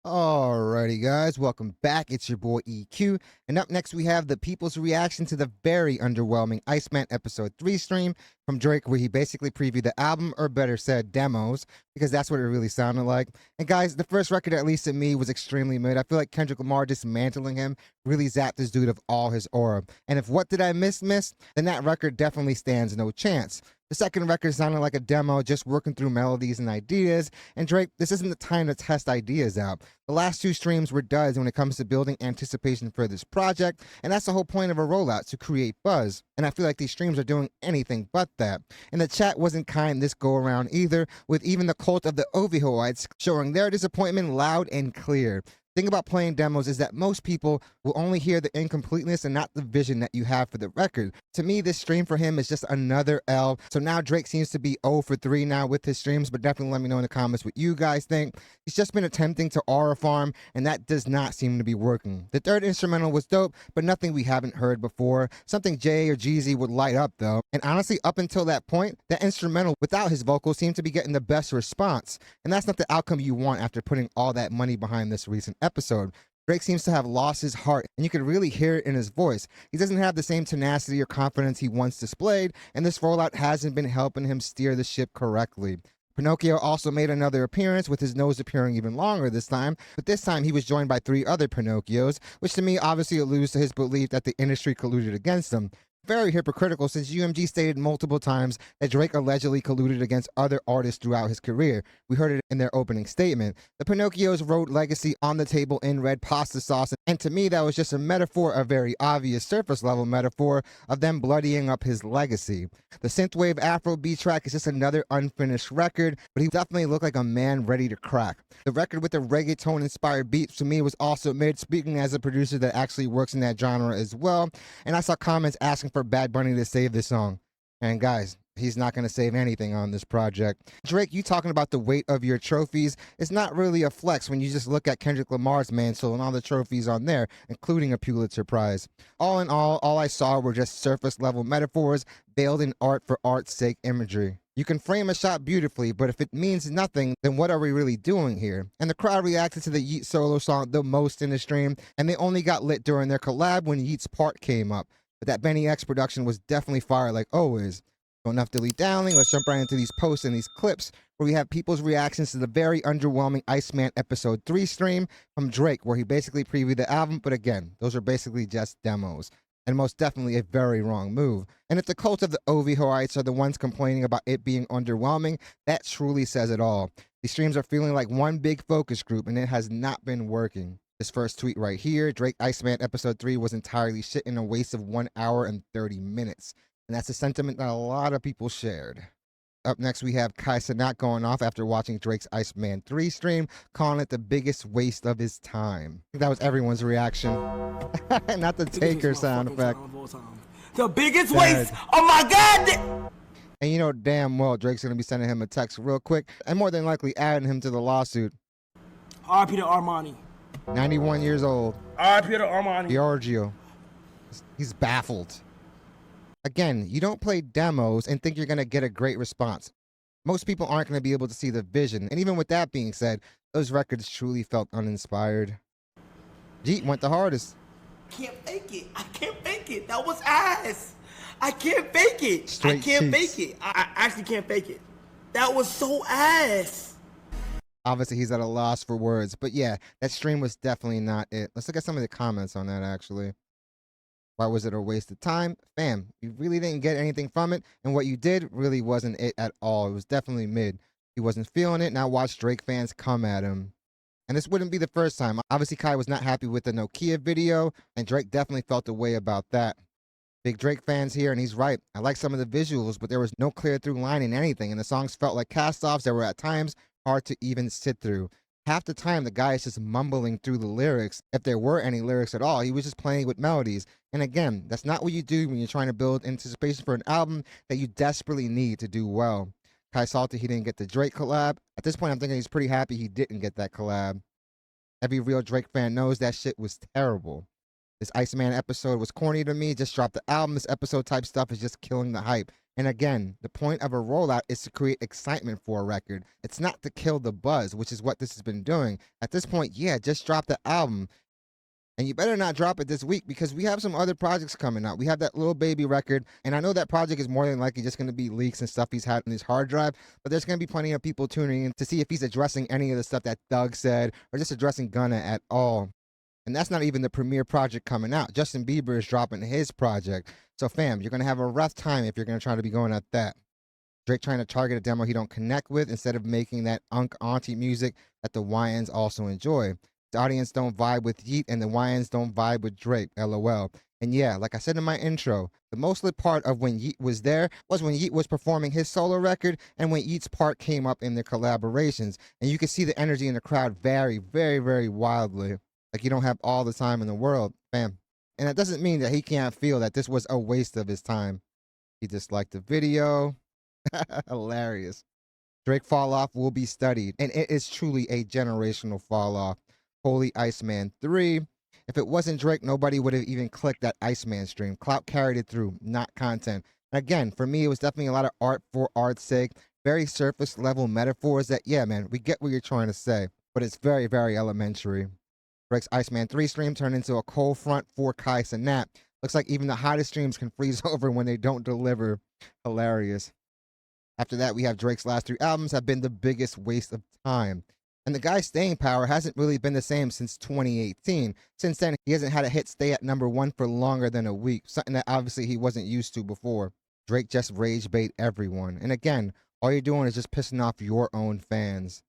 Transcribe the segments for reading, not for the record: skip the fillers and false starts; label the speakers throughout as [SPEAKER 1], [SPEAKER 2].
[SPEAKER 1] Alrighty, guys, welcome back. It's your boy EQ, and up next we have the people's reaction to the very underwhelming Iceman episode 3 stream from Drake, where he basically previewed the album, or better said, demos, because that's what it really sounded like. And guys, the first record, at least to me, was extremely mid. I feel like Kendrick Lamar dismantling him really zapped this dude of all his aura. And if what did I miss, then that record definitely stands no chance. The second record sounded like a demo, just working through melodies and ideas. And Drake, this isn't the time to test ideas out. The last two streams were duds when it comes to building anticipation for this project, and that's the whole point of a rollout, to create buzz. And I feel like these streams are doing anything but that. And the chat wasn't kind this go around either, with even the cult of the Ovihoites showing their disappointment loud and clear. Thing about playing demos is that most people will only hear the incompleteness and not the vision that you have for the record. To me, this stream for him is just another L. So now Drake seems to be 0 for 3 now with his streams, but definitely let me know in the comments what you guys think. He's just been attempting to aura farm, and that does not seem to be working. The third instrumental was dope, but nothing we haven't heard before. Something Jay or Jeezy would light up though. And honestly, up until that point, that instrumental without his vocals seemed to be getting the best response. And that's not the outcome you want after putting all that money behind this recent episode. Drake seems to have lost his heart, and you can really hear it in his voice. He doesn't have the same tenacity or confidence he once displayed, and this rollout hasn't been helping him steer the ship correctly. Pinocchio also made another appearance, with his nose appearing even longer this time, but this time he was joined by 3 other Pinocchios, which to me obviously alludes to his belief that the industry colluded against him. Very hypocritical, since UMG stated multiple times that Drake allegedly colluded against other artists throughout his career. We heard it in their opening statement. The Pinocchios wrote legacy on the table in red pasta sauce, and to me that was just a metaphor, a very obvious surface level metaphor of them bloodying up his legacy. The synthwave Afrobeat track is just another unfinished record, but he definitely looked like a man ready to crack. The record with the reggaeton inspired beats to me was also mid, speaking as a producer that actually works in that genre as well, and I saw comments asking for Bad Bunny to save this song. And guys, he's not going to save anything on this project. Drake, you talking about the weight of your trophies, it's not really a flex when you just look at Kendrick Lamar's mantle and all the trophies on there, including a Pulitzer Prize. All in all I saw were just surface level metaphors veiled in art for art's sake imagery. You can frame a shot beautifully, but if it means nothing, then what are we really doing here? And the crowd reacted to the Yeat solo song the most in the stream, and they only got lit during their collab when Yeat's part came up. But that Benny X production was definitely fire, like always. So enough dilly-dallying, let's jump right into these posts and these clips where we have people's reactions to the very underwhelming Iceman episode 3 stream from Drake, where he basically previewed the album, but again, those are basically just demos. And most definitely a very wrong move. And if the cult of the Ovihoites are the ones complaining about it being underwhelming, that truly says it all. These streams are feeling like one big focus group, and it has not been working. This first tweet right here, Drake Iceman episode 3 was entirely shit and a waste of 1 hour and 30 minutes. And that's a sentiment that a lot of people shared. Up next, we have Cenat going off after watching Drake's Iceman 3 stream, calling it the biggest waste of his time. I think that was everyone's reaction. Not the Taker sound effect.
[SPEAKER 2] The biggest waste of my god!
[SPEAKER 1] And you know damn well Drake's going to be sending him a text real quick, and more than likely adding him to the lawsuit.
[SPEAKER 2] RP to Armani.
[SPEAKER 1] 91 years old.
[SPEAKER 2] RP to Armani.
[SPEAKER 1] Giorgio. He's baffled. Again, you don't play demos and think you're going to get a great response. Most people aren't going to be able to see the vision. And even with that being said, those records truly felt uninspired. Jeet went the hardest.
[SPEAKER 2] Can't fake it. I can't fake it. That was ass. I can't fake it.
[SPEAKER 1] Straight
[SPEAKER 2] I can't
[SPEAKER 1] cheeks.
[SPEAKER 2] fake it. I actually can't fake it. That was so ass.
[SPEAKER 1] Obviously, he's at a loss for words. But yeah, that stream was definitely not it. Let's look at some of the comments on that, actually. Why was it a waste of time? Fam, you really didn't get anything from it, and what you did really wasn't it at all. It was definitely mid. He wasn't feeling it. Now watch Drake fans come at him. And this wouldn't be the first time. Obviously, Kai was not happy with the Nokia video, and Drake definitely felt a way about that. Big Drake fans here, and he's right. I like some of the visuals, but there was no clear through line in anything, and the songs felt like cast-offs that were at times hard to even sit through. Half the time, the guy is just mumbling through the lyrics. If there were any lyrics at all, he was just playing with melodies. And again, that's not what you do when you're trying to build anticipation for an album that you desperately need to do well. Kai salty he didn't get the Drake collab. At this point, I'm thinking he's pretty happy he didn't get that collab. Every real Drake fan knows that shit was terrible. This Iceman episode was corny to me. Just dropped the album. This episode type stuff is just killing the hype. And again, the point of a rollout is to create excitement for a record. It's not to kill the buzz, which is what this has been doing. At this point, yeah, just drop the album. And you better not drop it this week because we have some other projects coming out. We have that Little Baby record, and I know that project is more than likely just going to be leaks and stuff he's had on his hard drive, but there's going to be plenty of people tuning in to see if he's addressing any of the stuff that Doug said or just addressing Gunna at all. And that's not even the premiere project coming out. Justin Bieber is dropping his project. So fam, you're going to have a rough time if you're going to try to be going at that. Drake trying to target a demo he don't connect with instead of making that auntie music that the YNs also enjoy. The audience don't vibe with Yeet and the YNs don't vibe with Drake, lol. And yeah, like I said in my intro, the most lit part of when Yeet was there was when Yeet was performing his solo record and when Yeet's part came up in the collaborations. And you could see the energy in the crowd vary very, very wildly. Like you don't have all the time in the world, fam. And that doesn't mean that he can't feel that this was a waste of his time. He disliked the video. Hilarious. Drake fall off will be studied, and it is truly a generational fall off. Holy Iceman 3. If it wasn't Drake, nobody would have even clicked that Iceman stream. Clout carried it through, not content. And again, for me, it was definitely a lot of art for art's sake. Very surface level metaphors that, yeah, man, we get what you're trying to say, but it's very, very elementary. Drake's Iceman 3 stream turned into a cold front for Cenat. Looks like even the hottest streams can freeze over when they don't deliver. Hilarious. After that, we have Drake's last 3 albums have been the biggest waste of time. And the guy's staying power hasn't really been the same since 2018. Since then, he hasn't had a hit stay at #1 for longer than a week, something that obviously he wasn't used to before. Drake just rage bait everyone. And again, all you're doing is just pissing off your own fans.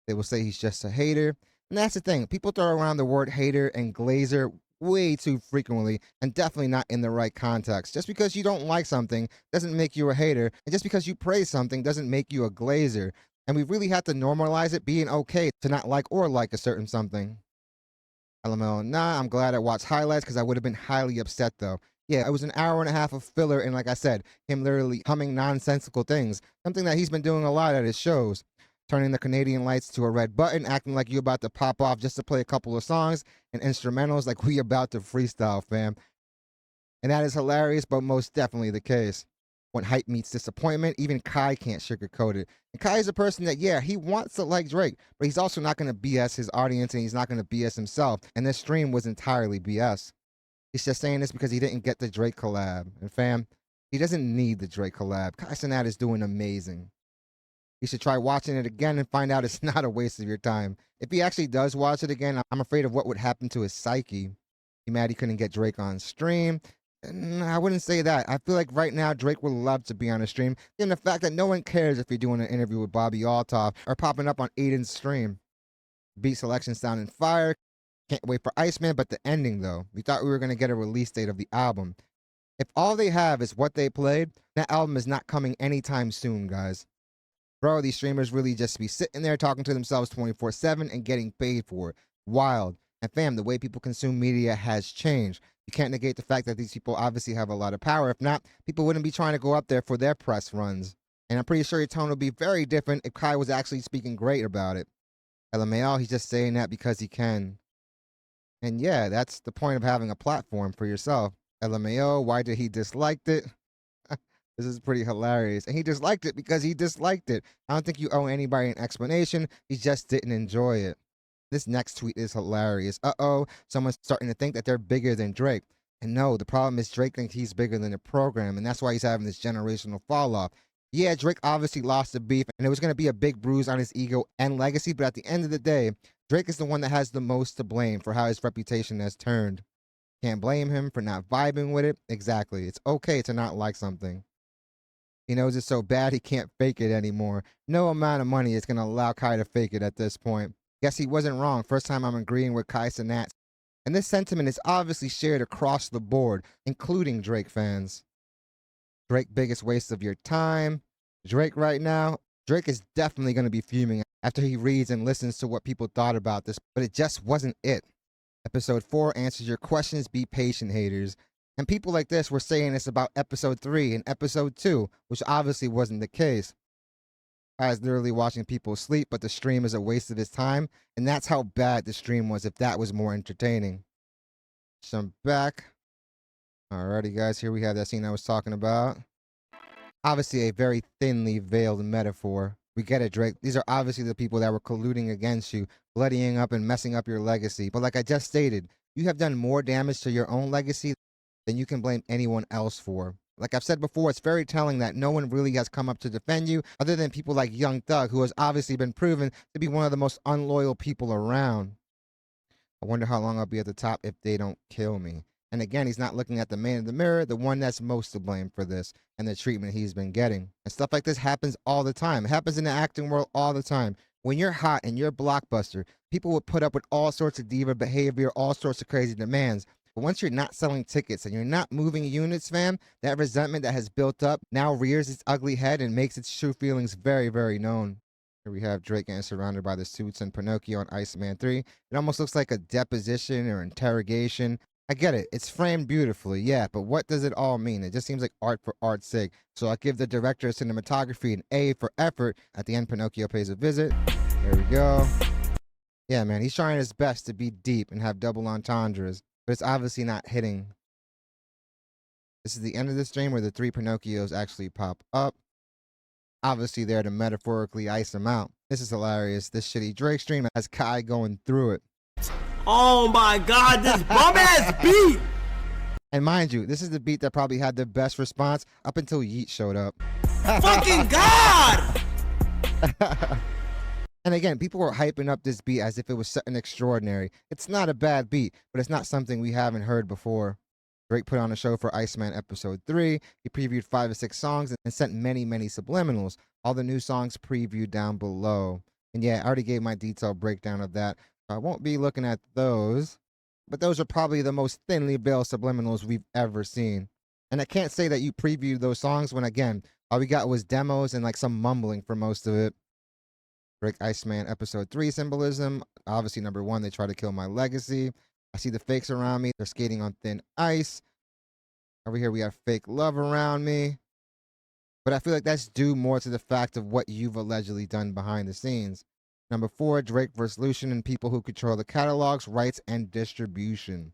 [SPEAKER 1] They will say he's just a hater. And that's the thing. People throw around the word hater and glazer way too frequently and definitely not in the right context. Just because you don't like something doesn't make you a hater. And just because you praise something doesn't make you a glazer. And we really have to normalize it being okay to not like or like a certain something. LML, nah, I'm glad I watched highlights because I would have been highly upset though. Yeah, it was an hour and a half of filler, and like I said, him literally humming nonsensical things, something that he's been doing a lot at his shows. Turning the Canadian lights to a red button, acting like you about to pop off just to play a couple of songs and instrumentals like we about to freestyle, fam. And that is hilarious, but most definitely the case. When hype meets disappointment, even Kai can't sugarcoat it. And Kai is a person that, yeah, he wants to like Drake, but he's also not going to BS his audience and he's not going to BS himself. And this stream was entirely BS. He's just saying this because he didn't get the Drake collab. And fam, he doesn't need the Drake collab. Kai Cenat is doing amazing. You should try watching it again and find out it's not a waste of your time. If he actually does watch it again, I'm afraid of what would happen to his psyche. He mad he couldn't get Drake on stream. I wouldn't say that. I feel like right now Drake would love to be on a stream, given the fact that no one cares if you're doing an interview with Bobby Altoff or popping up on Aiden's stream. Beat selection sounding fire. Can't wait for Iceman, but the ending though. We thought we were going to get a release date of the album. If all they have is what they played, that album is not coming anytime soon, guys. Bro, these streamers really just be sitting there talking to themselves 24/7 and getting paid for it. Wild. And fam, the way people consume media has changed. You can't negate the fact that these people obviously have a lot of power. If not, people wouldn't be trying to go up there for their press runs. And I'm pretty sure your tone would be very different if Kai was actually speaking great about it. LMAO, he's just saying that because he can. And yeah, that's the point of having a platform for yourself. LMAO, why did he dislike it? This is pretty hilarious. And he disliked it because he disliked it. I don't think you owe anybody an explanation. He just didn't enjoy it. This next tweet is hilarious. Uh-oh, someone's starting to think that they're bigger than Drake. And no, the problem is Drake thinks he's bigger than the program, and that's why he's having this generational fall off. Yeah, Drake obviously lost the beef, and it was going to be a big bruise on his ego and legacy, but at the end of the day, Drake is the one that has the most to blame for how his reputation has turned. Can't blame him for not vibing with it. Exactly. It's okay to not like something. He knows it's so bad he can't fake it anymore. No amount of money is going to allow Kai to fake it at this point. Guess he wasn't wrong. First time I'm agreeing with Kai Cenat. And this sentiment is obviously shared across the board, including Drake fans. Drake, biggest waste of your time. Drake right now, Drake is definitely going to be fuming after he reads and listens to what people thought about this, but it just wasn't it. Episode 4 answers your questions. Be patient, haters. And people like this were saying this about episode 3 and episode 2, which obviously wasn't the case. I was literally watching people sleep, but the stream is a waste of his time, and that's how bad the stream was if that was more entertaining. So I'm back. Alrighty, guys, here we have that scene I was talking about. Obviously, a very thinly veiled metaphor. We get it, Drake. These are obviously the people that were colluding against you, bloodying up and messing up your legacy. But like I just stated, you have done more damage to your own legacy than you can blame anyone else for. Like I've said before, it's very telling that no one really has come up to defend you other than people like Young Thug, who has obviously been proven to be one of the most unloyal people around. I wonder how long I'll be at the top if they don't kill me. And again, he's not looking at the man in the mirror, the one that's most to blame for this and the treatment he's been getting. And stuff like this happens all the time. It happens in the acting world all the time. When you're hot and you're a blockbuster, people will put up with all sorts of diva behavior, all sorts of crazy demands. But once you're not selling tickets and you're not moving units, fam, that resentment that has built up now rears its ugly head and makes its true feelings very, very known. Here we have Drake getting surrounded by the suits and Pinocchio on ICEMAN 3. It almost looks like a deposition or interrogation. I get it. It's framed beautifully, yeah, but what does it all mean? It just seems like art for art's sake. So I give the director of cinematography an A for effort. At the end, Pinocchio pays a visit. There we go. Yeah, man, he's trying his best to be deep and have double entendres, but it's obviously not hitting. This is the end of the stream where the 3 Pinocchios actually pop up. Obviously there to metaphorically ice him out. This is hilarious. This shitty Drake stream has Kai going through it.
[SPEAKER 2] Oh my God, this bum-ass beat!
[SPEAKER 1] And mind you, this is the beat that probably had the best response up until Yeet showed up.
[SPEAKER 2] Fucking God!
[SPEAKER 1] And again, people were hyping up this beat as if it was something extraordinary. It's not a bad beat, but it's not something we haven't heard before. Drake put on a show for ICEMAN episode 3. He previewed 5 or 6 songs and sent many, many subliminals. All the new songs previewed down below. And yeah, I already gave my detailed breakdown of that. So I won't be looking at those. But those are probably the most thinly veiled subliminals we've ever seen. And I can't say that you previewed those songs when, again, all we got was demos and like some mumbling for most of it. Drake ICEMAN episode 3 symbolism. Obviously, number 1, they try to kill my legacy. I see the fakes around me. They're skating on thin ice. Over here, we have fake love around me. But I feel like that's due more to the fact of what you've allegedly done behind the scenes. Number 4, Drake vs. Lucian and people who control the catalogs, rights, and distribution.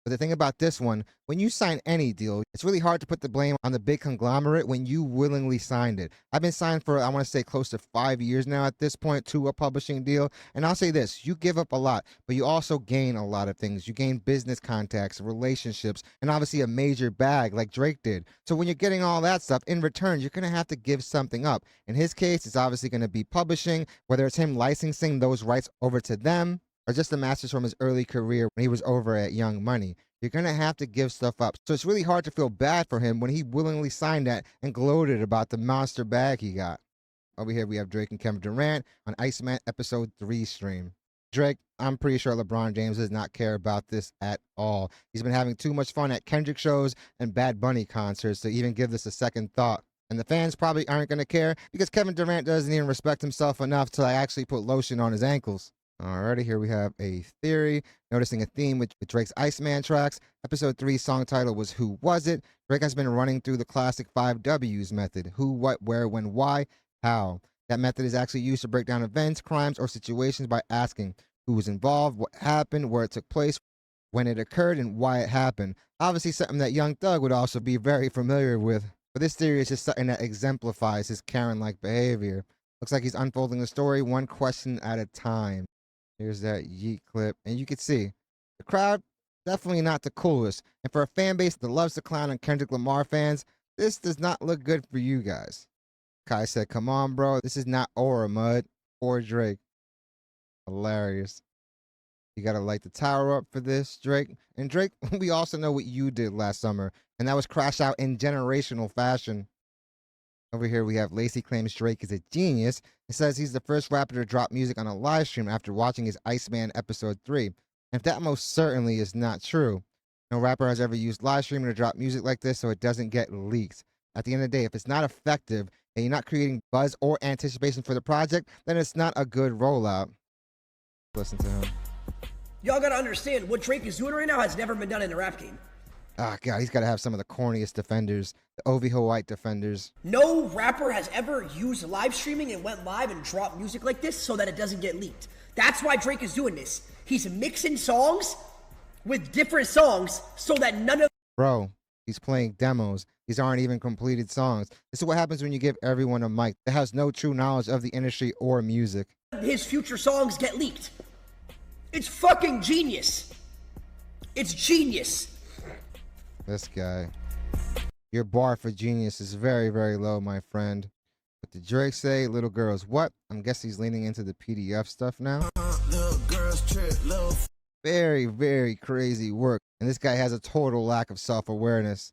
[SPEAKER 1] But the thing about this one, when you sign any deal, it's really hard to put the blame on the big conglomerate when you willingly signed it. I've been signed for, I want to say, close to 5 years now at this point to a publishing deal. And I'll say this, you give up a lot, but you also gain a lot of things. You gain business contacts, relationships, and obviously a major bag like Drake did. So when you're getting all that stuff, in return, you're going to have to give something up. In his case, it's obviously going to be publishing, whether it's him licensing those rights over to them, or just the masters from his early career when he was over at Young Money. You're going to have to give stuff up. So it's really hard to feel bad for him when he willingly signed that and gloated about the monster bag he got. Over here, we have Drake and Kevin Durant on ICEMAN episode 3 stream. Drake, I'm pretty sure LeBron James does not care about this at all. He's been having too much fun at Kendrick shows and Bad Bunny concerts to even give this a second thought. And the fans probably aren't going to care because Kevin Durant doesn't even respect himself enough to actually put lotion on his ankles. Alrighty, here we have a theory. Noticing a theme with Drake's ICEMAN tracks. Episode 3 song title was Who Was It? Drake has been running through the classic 5 W's method. Who, what, where, when, why, how. That method is actually used to break down events, crimes, or situations by asking who was involved, what happened, where it took place, when it occurred, and why it happened. Obviously something that Young Thug would also be very familiar with. But this theory is just something that exemplifies his Karen-like behavior. Looks like he's unfolding the story one question at a time. Here's that Yeet clip. And you can see the crowd, definitely not the coolest. And for a fan base that loves to clown on Kendrick Lamar fans, this does not look good for you guys. Kai said, come on, bro. This is not Aura Mud or Drake. Hilarious. You got to light the tower up for this, Drake. And Drake, we also know what you did last summer. And that was crash out in generational fashion. Over here, we have Lacey claims Drake is a genius and says he's the first rapper to drop music on a live stream after watching his ICEMAN episode 3. And if that most certainly is not true, no rapper has ever used live streaming to drop music like this so it doesn't get leaked. At the end of the day, if it's not effective and you're not creating buzz or anticipation for the project, then it's not a good rollout. Listen to him.
[SPEAKER 3] Y'all gotta understand, what Drake is doing right now has never been done in the rap game.
[SPEAKER 1] Ah, God, he's got to have some of the corniest defenders, the OVO White defenders.
[SPEAKER 3] No rapper has ever used live streaming and went live and dropped music like this so that it doesn't get leaked. That's why Drake is doing this. He's mixing songs with different songs so that none of...
[SPEAKER 1] Bro, he's playing demos. These aren't even completed songs. This is what happens when you give everyone a mic that has no true knowledge of the industry or music.
[SPEAKER 3] His future songs get leaked. It's fucking genius. It's genius.
[SPEAKER 1] This guy. Your bar for genius is very, very low, my friend. What did Drake say? Little girls, what? I'm guessing he's leaning into the PDF stuff now.
[SPEAKER 2] Little girls trip, little
[SPEAKER 1] Very, very crazy work. And this guy has a total lack of self-awareness.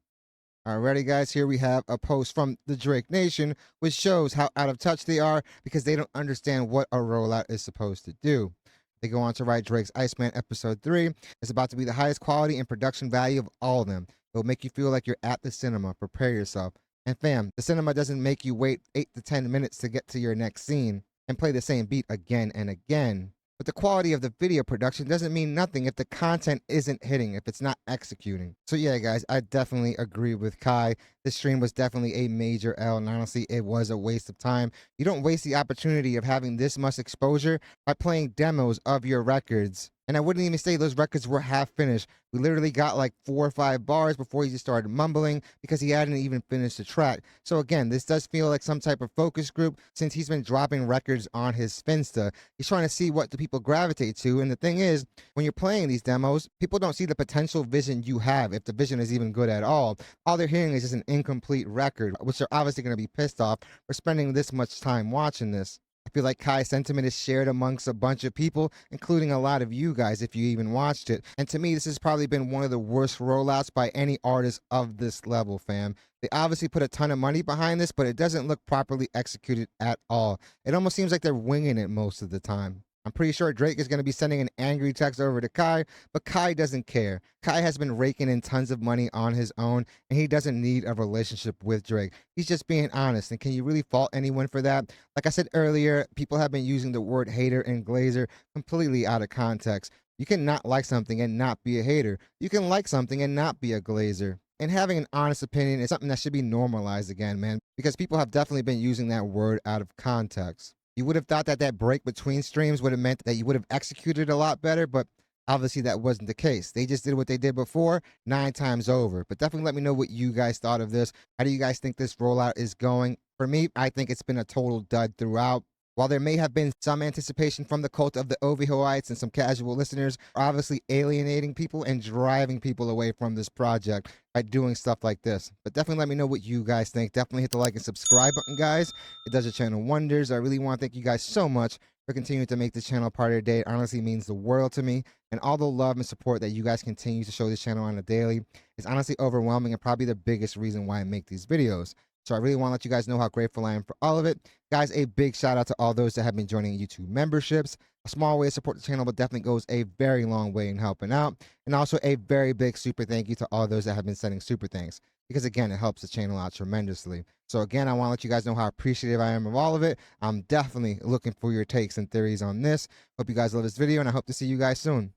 [SPEAKER 1] Alrighty, guys, here we have a post from the Drake Nation, which shows how out of touch they are because they don't understand what a rollout is supposed to do. They go on to write Drake's ICEMAN episode 3 is about to be the highest quality and production value of all of them. It will make you feel like you're at the cinema. Prepare yourself. And fam, the cinema doesn't make you wait 8 to 10 minutes to get to your next scene and play the same beat again and again. But the quality of the video production doesn't mean nothing if the content isn't hitting, if it's not executing. So yeah, guys, I definitely agree with Kai. This stream was definitely a major L, and honestly, it was a waste of time. You don't waste the opportunity of having this much exposure by playing demos of your records. And I wouldn't even say those records were half finished. We literally got like 4 or 5 bars before he just started mumbling because he hadn't even finished the track. So again, this does feel like some type of focus group since he's been dropping records on his Finsta. He's trying to see what the people gravitate to. And the thing is, when you're playing these demos, people don't see the potential vision you have, if the vision is even good at all. All they're hearing is just an incomplete record, which they're obviously going to be pissed off for spending this much time watching this. I feel like Kai's sentiment is shared amongst a bunch of people, including a lot of you guys if you even watched it. And to me, this has probably been one of the worst rollouts by any artist of this level, fam. They obviously put a ton of money behind this, but it doesn't look properly executed at all. It almost seems like they're winging it most of the time. I'm pretty sure Drake is going to be sending an angry text over to Kai, but Kai doesn't care. Kai has been raking in tons of money on his own, and he doesn't need a relationship with Drake. He's just being honest, and can you really fault anyone for that? Like I said earlier, people have been using the word hater and glazer completely out of context. You can not like something and not be a hater. You can like something and not be a glazer. And having an honest opinion is something that should be normalized again, man, because people have definitely been using that word out of context. You would have thought that that break between streams would have meant that you would have executed a lot better, but obviously that wasn't the case. They just did what they did before 9 times over. But definitely let me know what you guys thought of this. How do you guys think this rollout is going? For me, I think it's been a total dud throughout. While there may have been some anticipation from the cult of the Ovihoites and some casual listeners, are obviously alienating people and driving people away from this project by doing stuff like this. But definitely let me know what you guys think. Definitely hit the like and subscribe button, guys. It does the channel wonders. I really want to thank you guys so much for continuing to make this channel a part of your day. It honestly means the world to me. And all the love and support that you guys continue to show this channel on a daily is honestly overwhelming and probably the biggest reason why I make these videos. So I really want to let you guys know how grateful I am for all of it. Guys, a big shout out to all those that have been joining YouTube memberships. A small way to support the channel, but definitely goes a very long way in helping out. And also a very big super thank you to all those that have been sending super thanks. Because again, it helps the channel out tremendously. So again, I want to let you guys know how appreciative I am of all of it. I'm definitely looking for your takes and theories on this. Hope you guys love this video, and I hope to see you guys soon.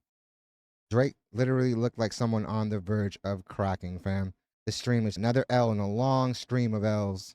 [SPEAKER 1] Drake literally looked like someone on the verge of cracking, fam. This stream is another L in a long stream of L's.